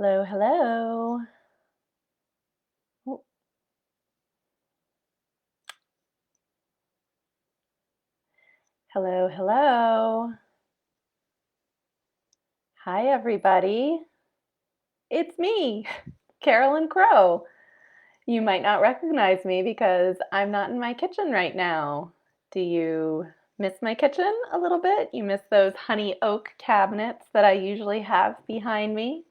Hello, hello. Oh, hello, hello. Hi, everybody. It's me, Carolyn Crow. You might not recognize me because I'm not in my kitchen right now. Do you miss my kitchen a little bit? You miss those honey oak cabinets that I usually have behind me?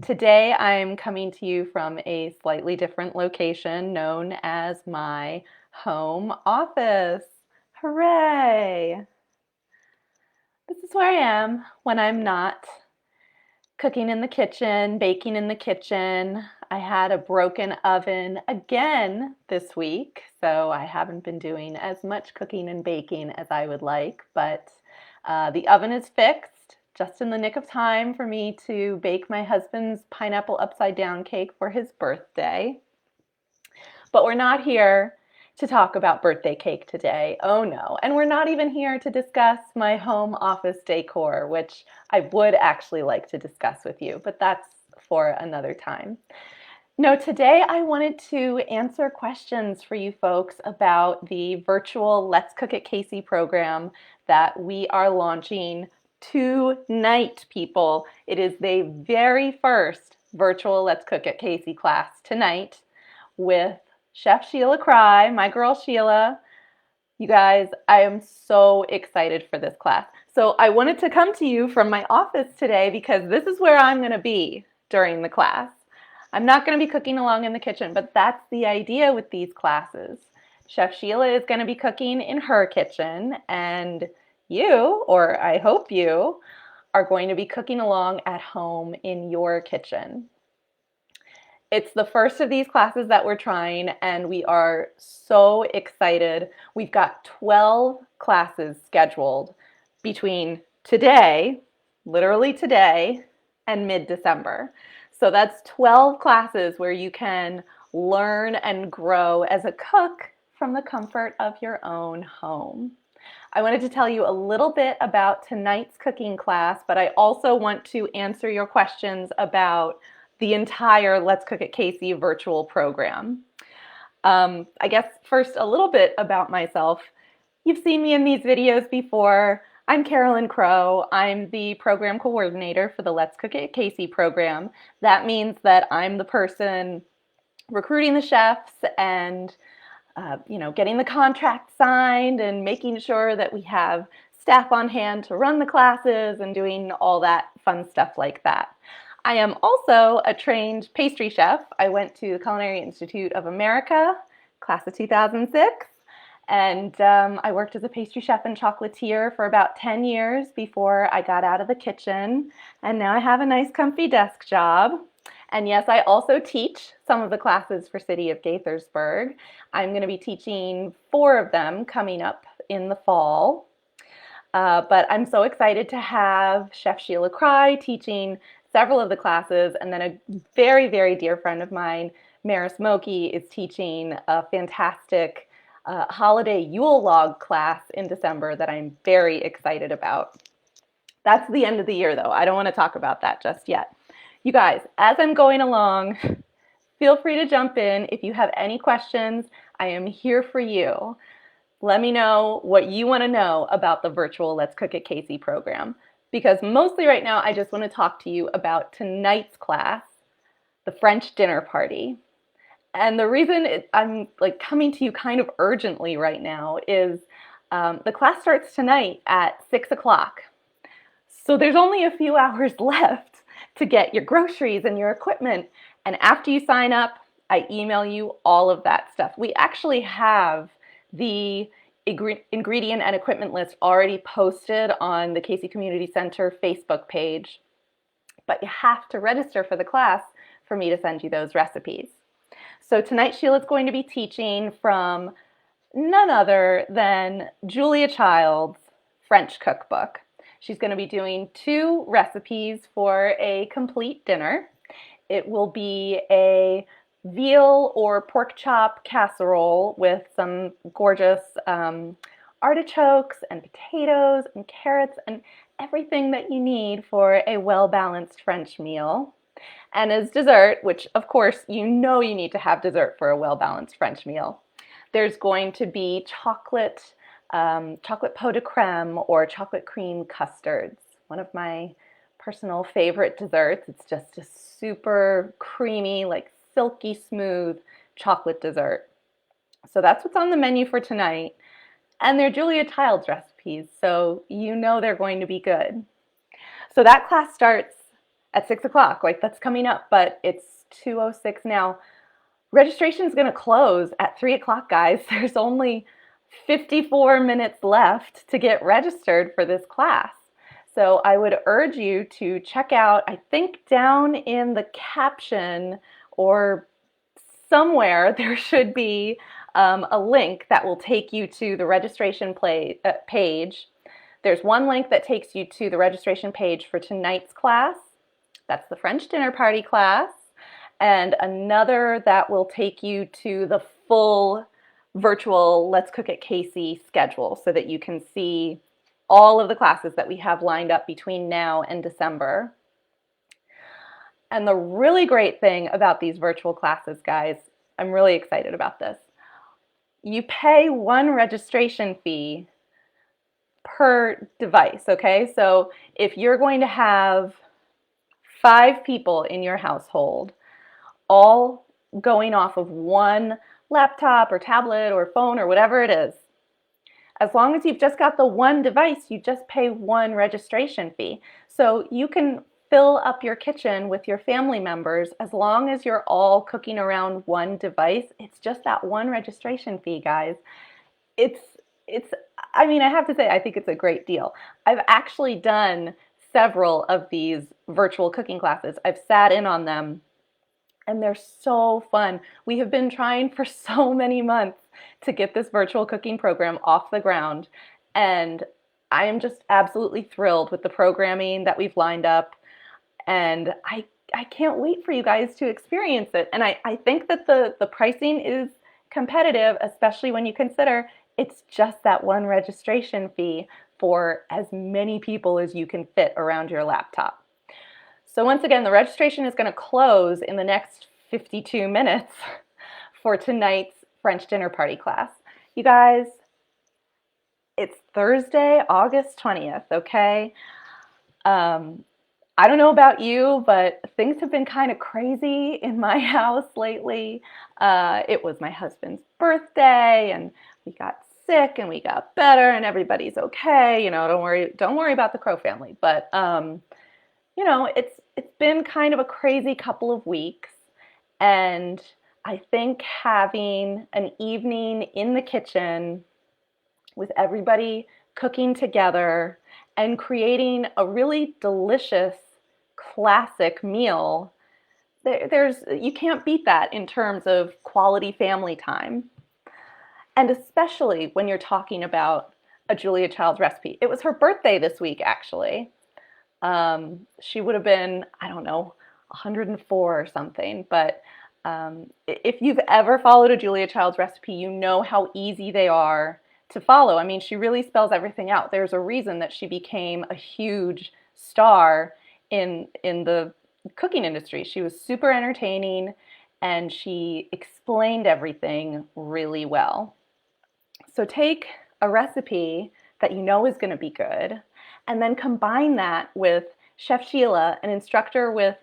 Today, I'm coming to you from a slightly different location known as my home office. Hooray! This is where I am when I'm not cooking in the kitchen, baking in the kitchen. I had a broken oven again this week, so I haven't been doing as much cooking and baking as I would like, but the oven is fixed just in the nick of time for me to bake my husband's pineapple upside down cake for his birthday. But we're not here to talk about birthday cake today. Oh no. And we're not even here to discuss my home office decor, which I would actually like to discuss with you, but that's for another time. No, today I wanted to answer questions for you folks about the virtual Let's Cook at Casey program that we are launching tonight, people. It is the very first virtual Let's Cook at Casey class tonight with Chef Sheila Cry, my girl Sheila. You guys, I am so excited for this class. So I wanted to come to you from my office today because this is where I'm going to be during the class. I'm not going to be cooking along in the kitchen, but that's the idea with these classes. Chef Sheila is going to be cooking in her kitchen, and you, or I hope you, are going to be cooking along at home in your kitchen. It's the first of these classes that we're trying, and we are so excited. We've got 12 classes scheduled between today, literally today, and mid-December. So that's 12 classes where you can learn and grow as a cook from the comfort of your own home. I wanted to tell you a little bit about tonight's cooking class, but I also want to answer your questions about the entire Let's Cook at Casey virtual program. I guess first a little bit about myself. You've seen me in these videos before. I'm Carolyn Crow. I'm the program coordinator for the Let's Cook at Casey program. That means that I'm the person recruiting the chefs and getting the contract signed and making sure that we have staff on hand to run the classes and doing all that fun stuff like that. I am also a trained pastry chef. I went to the Culinary Institute of America, class of 2006, and I worked as a pastry chef and chocolatier for about 10 years before I got out of the kitchen, and now I have a nice comfy desk job. And yes, I also teach some of the classes for City of Gaithersburg. I'm going to be teaching 4 of them coming up in the fall. But I'm so excited to have Chef Sheila Cry teaching several of the classes, and then a very, very dear friend of mine, Maris Moki, is teaching a fantastic holiday Yule log class in December that I'm very excited about. That's the end of the year, though. I don't want to talk about that just yet. You guys, as I'm going along, feel free to jump in. If you have any questions, I am here for you. Let me know what you want to know about the virtual Let's Cook at Casey program. Because mostly right now, I just want to talk to you about tonight's class, the French dinner party. And the reason I'm coming to you kind of urgently right now is the class starts tonight at 6 o'clock. So there's only a few hours left to get your groceries and your equipment. And after you sign up, I email you all of that stuff. We actually have the ingredient and equipment list already posted on the Casey Community Center Facebook page, but you have to register for the class for me to send you those recipes. So tonight Sheila's going to be teaching from none other than Julia Child's French cookbook. She's going to be doing 2 recipes for a complete dinner. It will be a veal or pork chop casserole with some gorgeous artichokes and potatoes and carrots and everything that you need for a well-balanced French meal. And as dessert, which of course you know you need to have dessert for a well-balanced French meal, there's going to be chocolate pot de creme or chocolate cream custards. One of my personal favorite desserts. It's just a super creamy, like silky smooth chocolate dessert. So that's what's on the menu for tonight. And they're Julia Child's recipes, so you know they're going to be good. So that class starts at 6 o'clock, like that's coming up, but it's 2:06 now. Registration is going to close at 3 o'clock, guys. There's only 54 minutes left to get registered for this class. So I would urge you to check out, I think down in the caption or somewhere there should be a link that will take you to the registration page. There's one link that takes you to the registration page for tonight's class. That's the French dinner party class. And another that will take you to the full virtual Let's Cook at Casey schedule so that you can see all of the classes that we have lined up between now and December. And the really great thing about these virtual classes, guys, I'm really excited about this. You pay one registration fee per device, okay? So if you're going to have 5 people in your household, all going off of one laptop or tablet or phone or whatever it is, as long as you've just got the one device, you just pay one registration fee. So you can fill up your kitchen with your family members as long as you're all cooking around one device. It's just that one registration fee, guys. I mean, I have to say, I think it's a great deal. I've actually done several of these virtual cooking classes. I've sat in on them, and they're so fun. We have been trying for so many months to get this virtual cooking program off the ground, and I am just absolutely thrilled with the programming that we've lined up, and I can't wait for you guys to experience it. And I think that the pricing is competitive, especially when you consider it's just that one registration fee for as many people as you can fit around your laptop. So once again, the registration is going to close in the next 52 minutes for tonight's French dinner party class. You guys, it's Thursday, August 20th, okay? I don't know about you, but things have been kind of crazy in my house lately. It was my husband's birthday, and we got sick, and we got better, and everybody's okay. You know, don't worry about the Crow family. But you know, it's been kind of a crazy couple of weeks, and I think having an evening in the kitchen with everybody cooking together and creating a really delicious classic meal, you can't beat that in terms of quality family time. And especially when you're talking about a Julia Child's recipe. It was her birthday this week, actually. She would have been, I don't know, 104 or something. But if you've ever followed a Julia Child's recipe, you know how easy they are to follow. I mean, she really spells everything out. There's a reason that she became a huge star in the cooking industry. She was super entertaining, and she explained everything really well. So take a recipe that you know is going to be good, and then combine that with Chef Sheila, an instructor with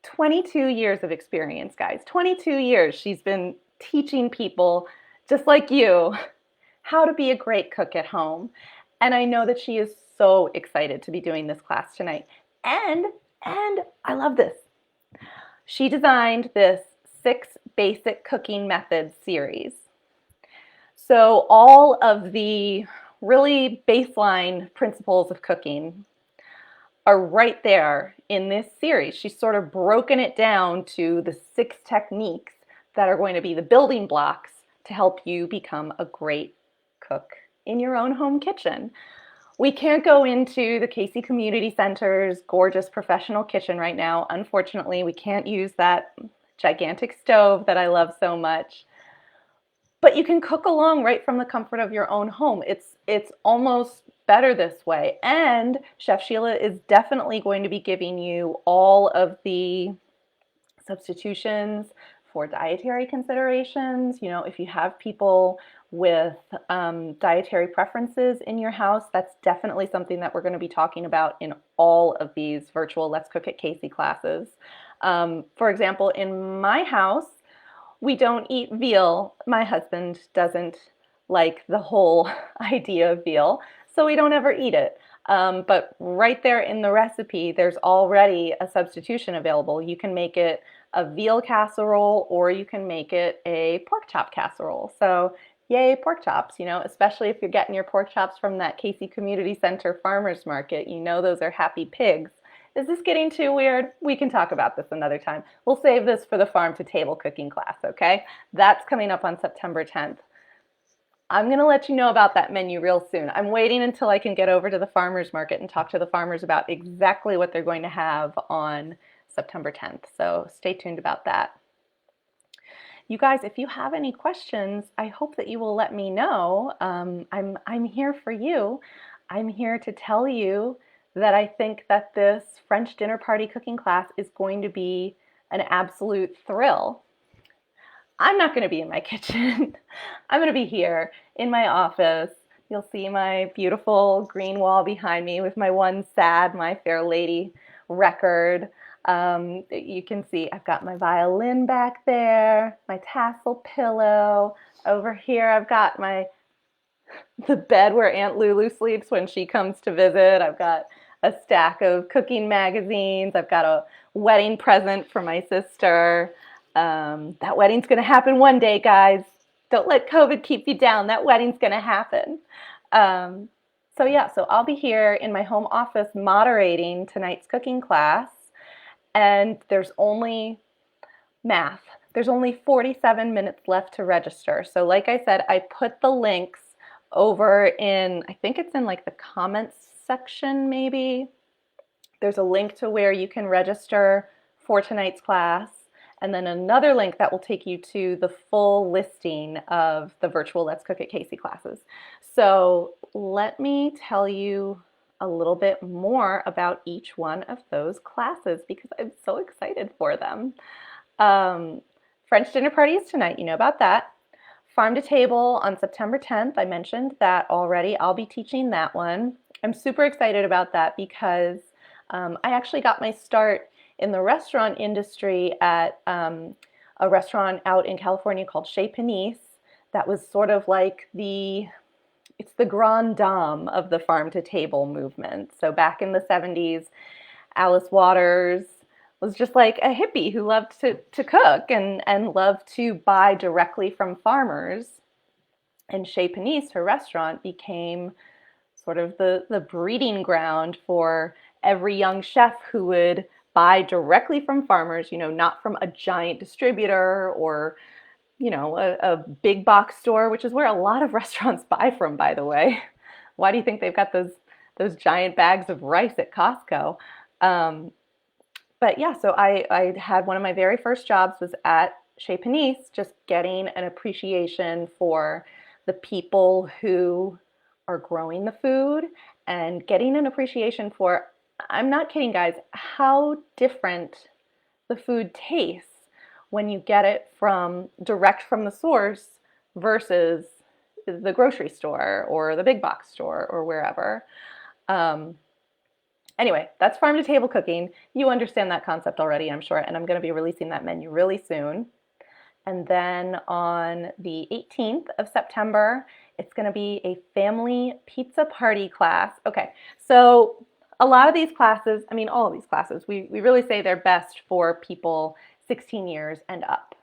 22 years of experience, guys. 22 years she's been teaching people just like you how to be a great cook at home. And I know that she is so excited to be doing this class tonight. And I love this. She designed this 6 basic cooking methods series. So all of the really baseline principles of cooking are right there in this series. She's sort of broken it down to the 6 techniques that are going to be the building blocks to help you become a great cook in your own home kitchen. We can't go into the Casey Community Center's gorgeous professional kitchen right now. Unfortunately, we can't use that gigantic stove that I love so much. But you can cook along right from the comfort of your own home. It's almost better this way. And Chef Sheila is definitely going to be giving you all of the substitutions for dietary considerations. You know, if you have people with dietary preferences in your house, that's definitely something that we're going to be talking about in all of these virtual Let's Cook at Casey classes. For example, in my house, we don't eat veal. My husband doesn't like the whole idea of veal, so we don't ever eat it. But right there in the recipe, there's already a substitution available. You can make it a veal casserole or you can make it a pork chop casserole. So yay, pork chops, you know, especially if you're getting your pork chops from that Casey Community Center farmers market, you know those are happy pigs. Is this getting too weird? We can talk about this another time. We'll save this for the farm to table cooking class, okay? That's coming up on September 10th. I'm going to let you know about that menu real soon. I'm waiting until I can get over to the farmers market and talk to the farmers about exactly what they're going to have on September 10th. So stay tuned about that. You guys, if you have any questions, I hope that you will let me know. I'm here for you. I'm here to tell you that I think that this French dinner party cooking class is going to be an absolute thrill. I'm not going to be in my kitchen. I'm going to be here in my office. You'll see my beautiful green wall behind me with my one sad My Fair Lady record. You can see I've got my violin back there, my tassel pillow. Over here I've got the bed where Aunt Lulu sleeps when she comes to visit. I've got a stack of cooking magazines. I've got a wedding present for my sister. That wedding's going to happen one day, guys. Don't let COVID keep you down. That wedding's going to happen. So I'll be here in my home office moderating tonight's cooking class. And there's only math. There's only 47 minutes left to register. So like I said, I put the links over in, I think it's in like the comments section maybe. There's a link to where you can register for tonight's class, and then another link that will take you to the full listing of the virtual Let's Cook at Casey classes. So let me tell you a little bit more about each one of those classes because I'm so excited for them. French dinner party is tonight, you know about that. Farm to table on September 10th, I mentioned that already. I'll be teaching that one. I'm super excited about that because I actually got my start in the restaurant industry at a restaurant out in California called Chez Panisse. That was sort of like it's the grande dame of the farm to table movement. So back in the 70s, Alice Waters was just like a hippie who loved to cook and loved to buy directly from farmers. And Chez Panisse, her restaurant, became sort of the breeding ground for every young chef who would buy directly from farmers, you know, not from a giant distributor or, you know, a big box store, which is where a lot of restaurants buy from, by the way. Why do you think they've got those giant bags of rice at Costco? But yeah, so I had one of my very first jobs was at Chez Panisse, just getting an appreciation for the people who are growing the food and getting an appreciation for, I'm not kidding guys, how different the food tastes when you get it direct from the source versus the grocery store or the big box store or wherever. Anyway, that's farm to table cooking. You understand that concept already, I'm sure, and I'm going to be releasing that menu really soon. And then on the 18th of September, it's going to be a family pizza party class. Okay, so a lot of these classes, I mean all of these classes, we really say they're best for people 16 years and up.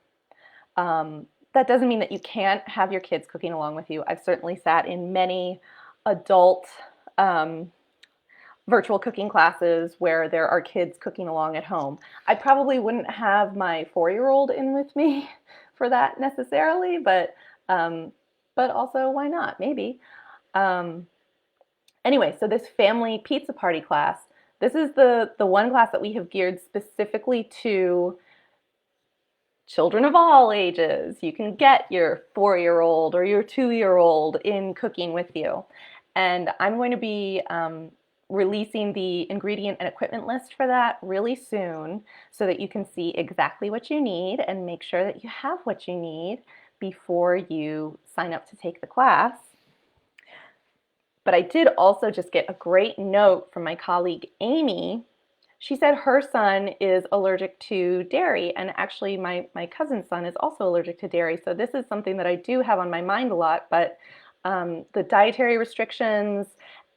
That doesn't mean that you can't have your kids cooking along with you. I've certainly sat in many adult virtual cooking classes where there are kids cooking along at home. I probably wouldn't have my 4-year-old in with me for that necessarily, but also why not? Maybe. Anyway, so this family pizza party class, this is the one class that we have geared specifically to children of all ages. You can get your 4-year-old or your 2-year-old in cooking with you. And I'm going to be releasing the ingredient and equipment list for that really soon so that you can see exactly what you need and make sure that you have what you need before you sign up to take the class. But I did also just get a great note from my colleague Amy. She said her son is allergic to dairy, and actually my cousin's son is also allergic to dairy. So this is something that I do have on my mind a lot, but the dietary restrictions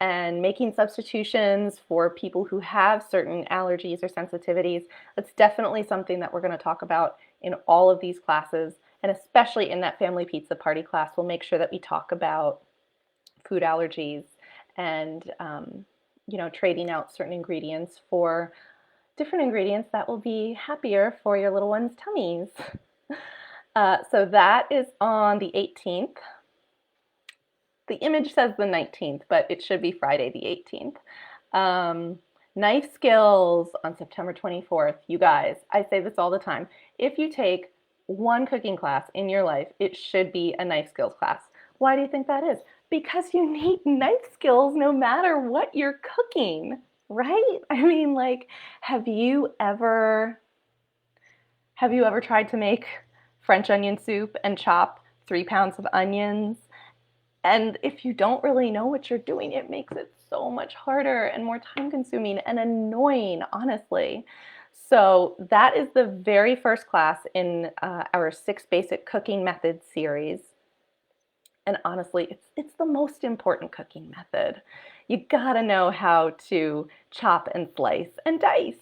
and making substitutions for people who have certain allergies or sensitivities, that's definitely something that we're going to talk about in all of these classes, and especially in that family pizza party class. We'll make sure that we talk about food allergies and trading out certain ingredients for different ingredients that will be happier for your little ones' tummies. So that is on the 18th. The image says the 19th, but it should be Friday the 18th. Knife skills on September 24th. You guys, I say this all the time. If you take one cooking class in your life, it should be a knife skills class. Why do you think that is? Because you need knife skills no matter what you're cooking, right? I mean, like, have you ever tried to make French onion soup and chop 3 pounds of onions? And if you don't really know what you're doing, it makes it so much harder and more time consuming and annoying, honestly. So that is the very first class in our 6 Basic Cooking Methods series. And honestly, it's the most important cooking method. You gotta know how to chop and slice and dice.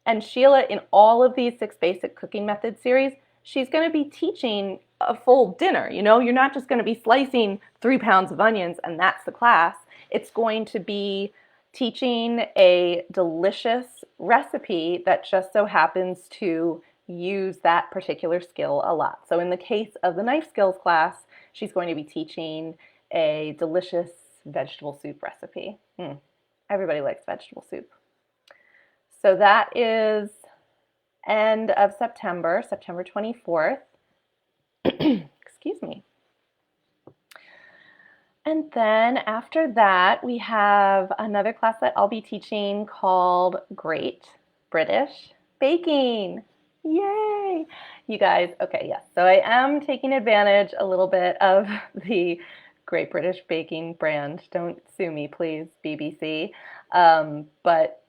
And Sheila, in all of these 6 Basic Cooking Methods series, she's gonna be teaching a full dinner. You're not just gonna be slicing 3 pounds of onions and that's the class. It's going to be teaching a delicious recipe that just so happens to use that particular skill a lot. So in the case of the knife skills class, she's going to be teaching a delicious vegetable soup recipe. Everybody likes vegetable soup. So that is end of September, September 24th. Excuse me. And then after that, we have another class that I'll be teaching called Great British Baking. Yay! You guys, okay, yes. So I am taking advantage a little bit of the Great British Baking brand. Don't sue me, please, BBC. But,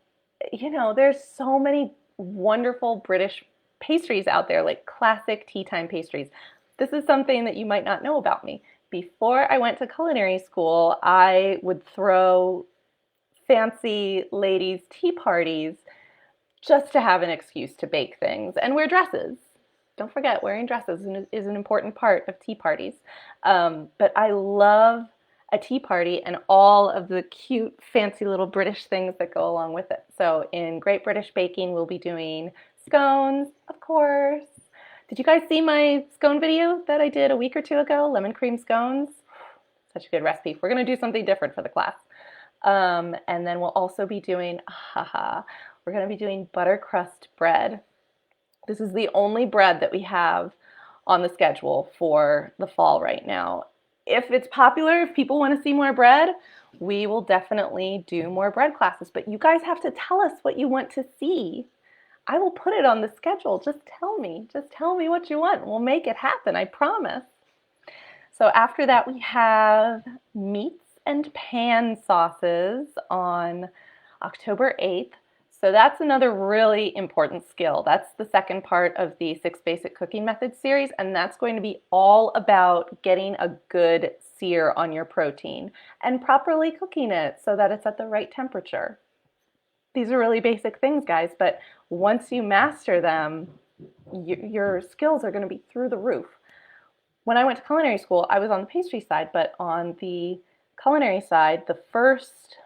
there's so many wonderful British pastries out there, like classic tea time pastries. This is something that you might not know about me. Before I went to culinary school, I would throw fancy ladies' tea parties just to have an excuse to bake things and wear dresses. Don't forget, wearing dresses is an important part of tea parties. But I love a tea party and all of the cute, fancy little British things that go along with it. So in Great British Baking, we'll be doing scones, of course. Did you guys see my scone video that I did a week or 2 ago? Lemon cream scones. Such a good recipe. We're going to do something different for the class. And then we'll also be doing, we're going to be doing butter crust bread. This is the only bread that we have on the schedule for the fall right now. If it's popular, if people want to see more bread, we will definitely do more bread classes. But you guys have to tell us what you want to see. I will put it on the schedule. Just tell me what you want. We'll make it happen, I promise. So after that, we have meats and pan sauces on October 8th. So that's another really important skill. That's the second part of the 6 Basic Cooking Methods series, and that's going to be all about getting a good sear on your protein and properly cooking it so that it's at the right temperature. These are really basic things, guys, but once you master them, your skills are going to be through the roof. When I went to culinary school, I was on the pastry side, but on the culinary side, the first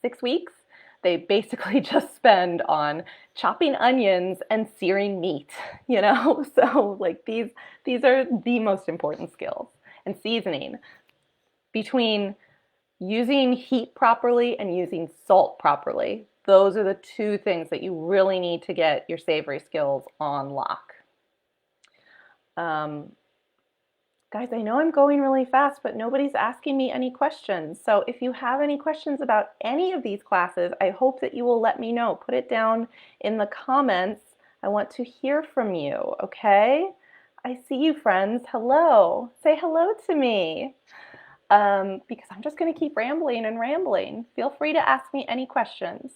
6 weeks, they basically just spend on chopping onions and searing meat, So like these are the most important skills. And seasoning. Between using heat properly and using salt properly, those are the 2 things that you really need to get your savory skills on lock. Guys, I know I'm going really fast, but nobody's asking me any questions. So if you have any questions about any of these classes, I hope that you will let me know. Put it down in the comments. I want to hear from you, okay? I see you, friends. Hello. Say hello to me. Because I'm just going to keep rambling and rambling. Feel free to ask me any questions.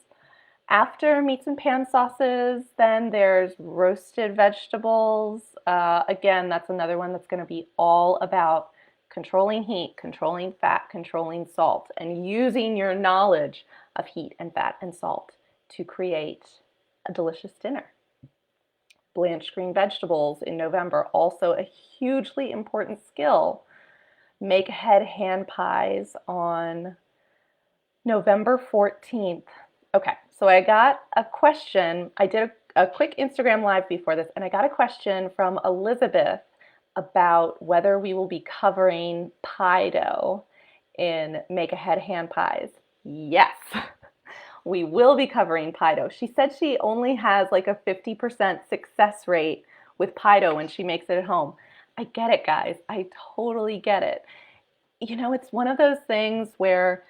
After meats and pan sauces, then there's roasted vegetables. Again, that's another one that's going to be all about controlling heat, controlling fat, controlling salt, and using your knowledge of heat and fat and salt to create a delicious dinner. Blanched green vegetables in November, also a hugely important skill. Make head hand pies on November 14th. Okay, so I got a question. I did a quick Instagram live before this, and I got a question from Elizabeth about whether we will be covering pie dough in Make Ahead Hand Pies. Yes, we will be covering pie dough. She said she only has like a 50% success rate with pie dough when she makes it at home. I get it, guys. I totally get it. You know, it's one of those things where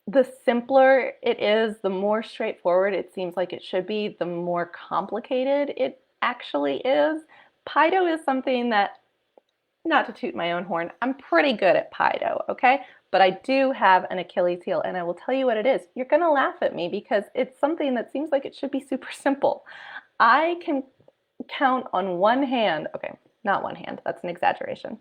the simpler it is, the more straightforward it seems like it should be, the more complicated it actually is. Pie dough is something that, not to toot my own horn, I'm pretty good at pie dough, okay? But I do have an Achilles heel, and I will tell you what it is. You're gonna laugh at me because it's something that seems like it should be super simple. I can count on one hand, okay, not one hand, that's an exaggeration.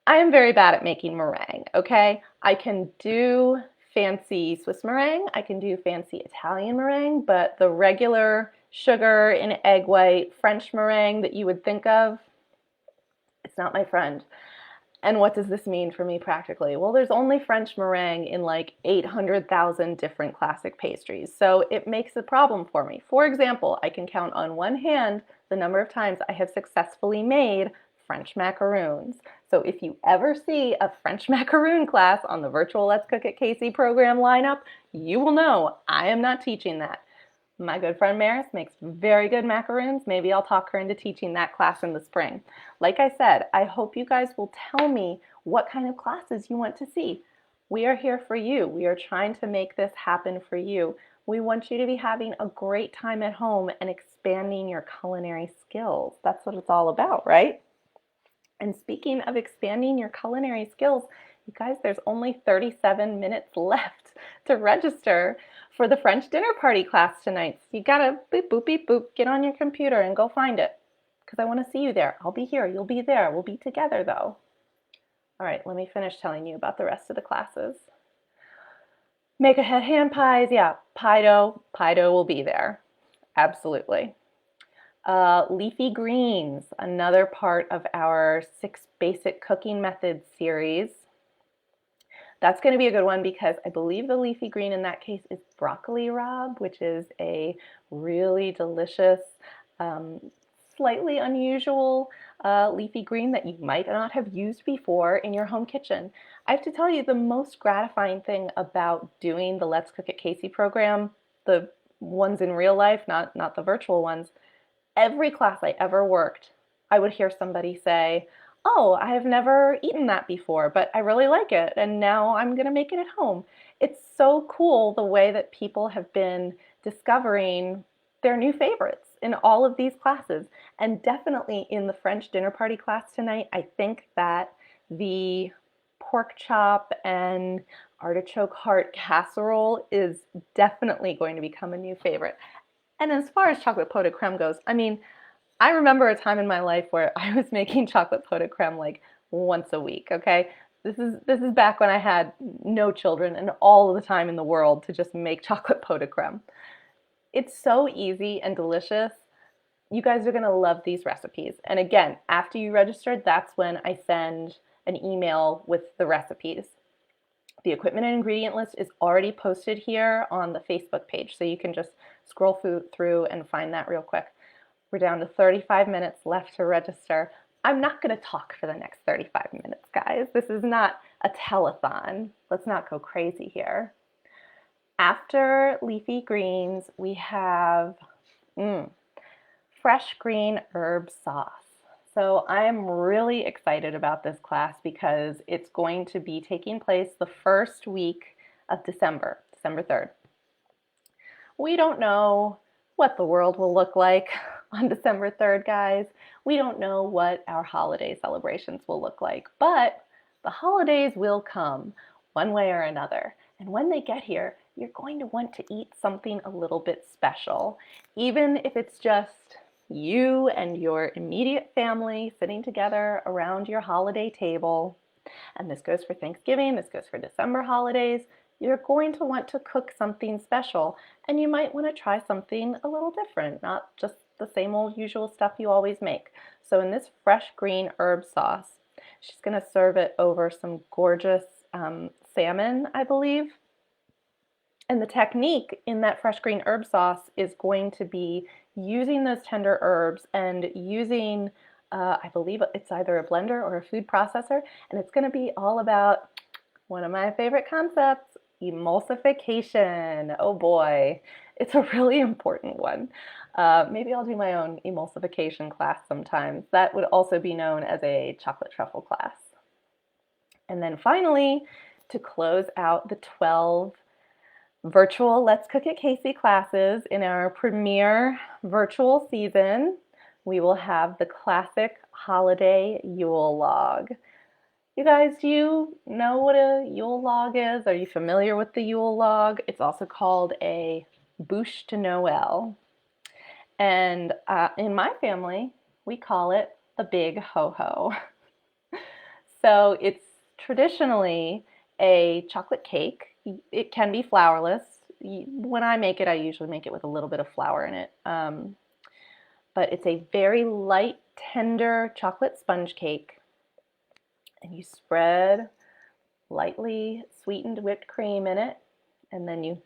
I am very bad at making meringue, okay? I can do fancy Swiss meringue, I can do fancy Italian meringue, but the regular sugar and egg white French meringue that you would think of, it's not my friend. And what does this mean for me practically? Well, there's only French meringue in like 800,000 different classic pastries, so it makes a problem for me. For example, I can count on one hand the number of times I have successfully made French macaroons. So if you ever see a French macaroon class on the virtual Let's Cook at Casey program lineup, you will know I am not teaching that. My good friend Maris makes very good macaroons. Maybe I'll talk her into teaching that class in the spring. Like I said, I hope you guys will tell me what kind of classes you want to see. We are here for you. We are trying to make this happen for you. We want you to be having a great time at home and expanding your culinary skills. That's what it's all about, right? And speaking of expanding your culinary skills, you guys, there's only 37 minutes left to register for the French dinner party class tonight. So you gotta beep, boop, beep, boop, get on your computer and go find it because I want to see you there. I'll be here. You'll be there. We'll be together though. All right, let me finish telling you about the rest of the classes. Make ahead hand pies. Yeah, pie dough. Pie dough will be there. Absolutely. Leafy greens, another part of our 6 basic cooking methods series. That's going to be a good one because I believe the leafy green in that case is broccoli rabe, which is a really delicious, slightly unusual leafy green that you might not have used before in your home kitchen. I have to tell you, the most gratifying thing about doing the Let's Cook at Casey program, the ones in real life, not the virtual ones, every class I ever worked, I would hear somebody say, oh, I have never eaten that before, but I really like it, and now I'm going to make it at home. It's so cool the way that people have been discovering their new favorites in all of these classes, and definitely in the French dinner party class tonight. I think that the pork chop and artichoke heart casserole is definitely going to become a new favorite. And as far as chocolate pot de creme goes, I mean, I remember a time in my life where I was making chocolate pot de creme like once a week, okay? This is back when I had no children and all of the time in the world to just make chocolate pot de creme. It's so easy and delicious. You guys are going to love these recipes. And again, after you registered, that's when I send an email with the recipes. The equipment and ingredient list is already posted here on the Facebook page, so you can just scroll through and find that real quick. We're down to 35 minutes left to register. I'm not going to talk for the next 35 minutes, guys. This is not a telethon. Let's not go crazy here. After leafy greens, we have fresh green herb sauce. So I am really excited about this class because it's going to be taking place the first week of December, December 3rd. We don't know what the world will look like on December 3rd, guys. We don't know what our holiday celebrations will look like, but the holidays will come one way or another. And when they get here, you're going to want to eat something a little bit special, even if it's just you and your immediate family sitting together around your holiday table. And this goes for Thanksgiving, this goes for December holidays. You're going to want to cook something special, and you might want to try something a little different, not just the same old usual stuff you always make. So in this fresh green herb sauce, she's going to serve it over some gorgeous salmon, I believe. And the technique in that fresh green herb sauce is going to be using those tender herbs and using, I believe it's either a blender or a food processor, and it's going to be all about one of my favorite concepts, emulsification. Oh boy, it's a really important one. Maybe I'll do my own emulsification class sometimes. That would also be known as a chocolate truffle class. And then finally, to close out the 12 virtual Let's Cook at Casey classes in our premier virtual season, we will have the classic holiday Yule log. You guys, do you know what a Yule log is? Are you familiar with the Yule log? It's also called a bûche de Noël. And in my family, we call it the big ho-ho. So it's traditionally a chocolate cake. It can be flourless. When I make it, I usually make it with a little bit of flour in it. But it's a very light, tender chocolate sponge cake. And you spread lightly sweetened whipped cream in it, and then you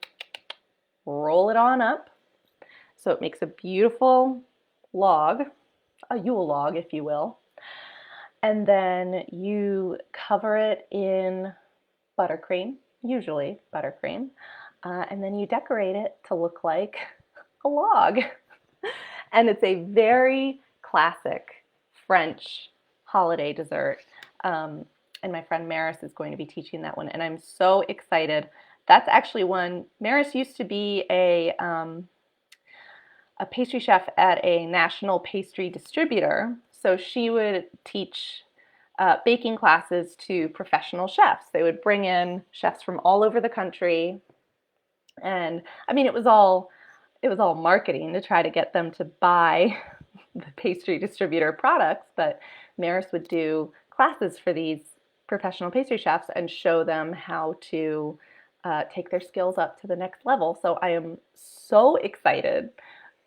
roll it on up. So it makes a beautiful log, a Yule log, if you will. And then you cover it in buttercream, usually buttercream, and then you decorate it to look like a log. And it's a very classic French holiday dessert. And my friend Maris is going to be teaching that one, and I'm so excited. That's actually one. Maris used to be a pastry chef at a national pastry distributor, so she would teach baking classes to professional chefs. They would bring in chefs from all over the country, and I mean, it was all marketing to try to get them to buy the pastry distributor products, but Maris would do classes for these professional pastry chefs and show them how to take their skills up to the next level. So I am so excited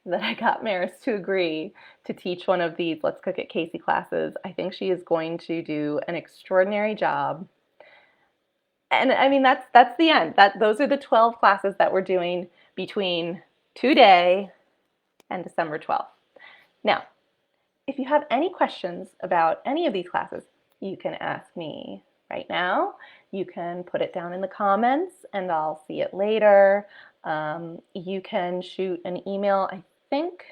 that I got Maris to agree to teach one of these Let's Cook at Casey classes. I think she is going to do an extraordinary job. And I mean, that's the end. Those are the 12 classes that we're doing between today and December 12th. Now, if you have any questions about any of these classes, you can ask me right now. You can put it down in the comments and I'll see it later. You can shoot an email. I think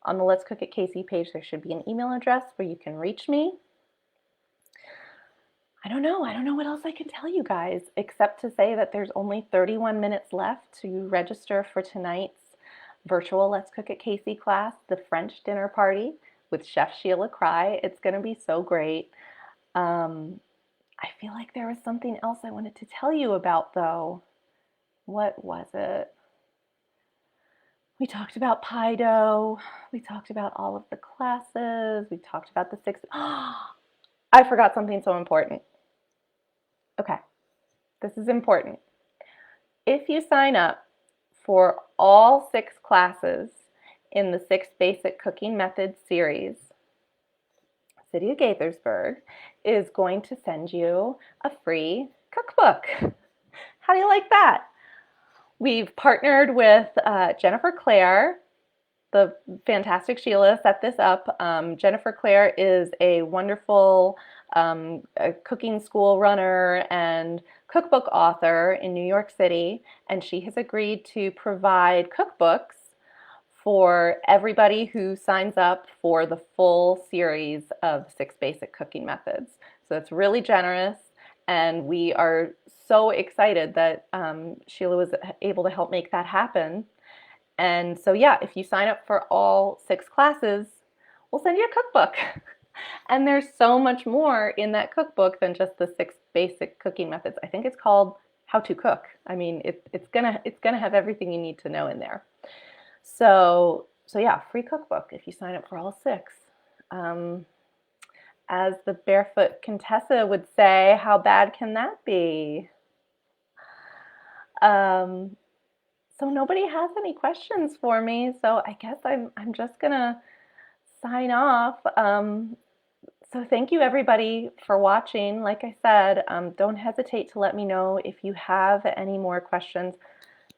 on the Let's Cook at Casey page there should be an email address where you can reach me. I don't know what else I can tell you guys except to say that there's only 31 minutes left to register for tonight's virtual Let's Cook at Casey class, the French dinner party with Chef Sheila Cry. It's going to be so great. I feel like there was something else I wanted to tell you about though. What was it? We talked about pie dough. We talked about all of the classes. We talked about the 6. I forgot something so important. Okay, this is important. If you sign up for all 6 classes in the 6 Basic Cooking Methods series, City of Gaithersburg is going to send you a free cookbook. How do you like that? We've partnered with Jennifer Claire. The fantastic Sheila set this up. Jennifer Claire is a wonderful cooking school runner and cookbook author in New York City, and she has agreed to provide cookbooks for everybody who signs up for the full series of 6 basic cooking methods. So it's really generous, and we are so excited that Sheila was able to help make that happen. And so, yeah, if you sign up for all 6 classes, we'll send you a cookbook. And there's so much more in that cookbook than just the 6 basic cooking methods. I think it's called How to Cook. I mean, it's gonna have everything you need to know in there. So yeah, free cookbook if you sign up for all 6. Um, as the Barefoot Contessa would say, how bad can that be? Um, so nobody has any questions for me, so I guess I'm just gonna sign off. So thank you everybody for watching. Like I said, don't hesitate to let me know if you have any more questions.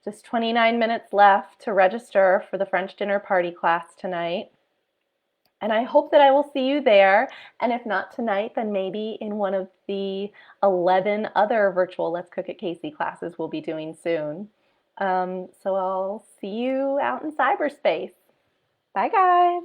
Just 29 minutes left to register for the French dinner party class tonight. And I hope that I will see you there. And if not tonight, then maybe in one of the 11 other virtual Let's Cook at Casey classes we'll be doing soon. So I'll see you out in cyberspace. Bye, guys.